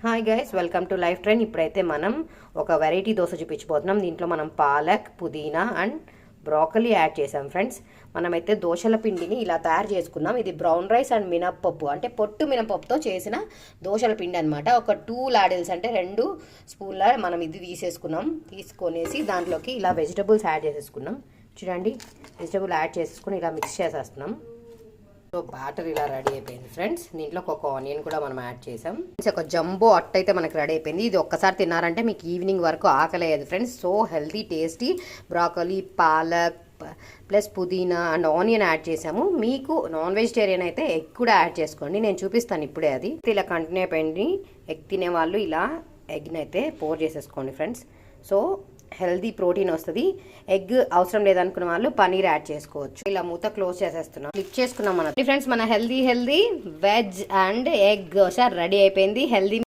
Hi guys, welcome to life trend. ఇప్పుడైతే మనం ఒక వెరైటీ దోశ చూపించబోతున్నాం. దీంట్లో మనం పాలక్, పుదీనా అండ్ బ్రోకలీ యాడ్ చేసాం ఫ్రెండ్స్. మనమైతే దోశల పిండిని ఇలా తయారు చేసుకున్నాం. ఇది బ్రౌన్ రైస్ అండ్ మినప్పప్పు అంటే పొట్టు మినపప్పుతో చేసిన దోశల పిండి అనమాట. ఒక 2 లాడిల్స్ అంటే 2 స్పూన్ల మనం ఇది తీసుకొనేసి దాంట్లోకి ఇలా వెజిటబుల్స్ యాడ్ చేసేసుకున్నాం. చూడండి, వెజిటబుల్ యాడ్ చేసేసుకుని ఇలా మిక్స్ చేసేస్తున్నాం. సో బ్యాటర్ ఇలా రెడీ అయిపోయింది ఫ్రెండ్స్. దీంట్లో ఒక ఆనియన్ కూడా మనం యాడ్ చేసాం. ఒక జంబో అట్ట అయితే మనకి రెడీ అయిపోయింది. ఇది ఒక్కసారి తిన్నారంటే మీకు ఈవినింగ్ వరకు ఆకలేదు friends. So healthy, tasty broccoli, palak plus pudina and onion add చేసాము. మీకు నాన్ వెజిటేరియన్ అయితే ఎగ్ కూడా యాడ్ చేసుకోండి, నేను చూపిస్తాను ఇప్పుడే. అది ఇలా కంటిన్యూ అయిపోయింది. ఎగ్ తినే వాళ్ళు ఇలా ఎగ్ని అయితే పోర్ చేసేసుకోండి ఫ్రెండ్స్. సో హెల్దీ ప్రోటీన్ వస్తుంది. ఎగ్ అవసరం లేదనుకున్న వాళ్ళు పనీర్ యాడ్ చేసుకోవచ్చు. ఇలా మూత క్లోజ్ చేసేస్తున్నాం, క్లిక్ చేసుకున్నాం. మన ఫ్రెండ్స్ మన healthy veg and egg dosa ready అయిపోయింది. హెల్దీ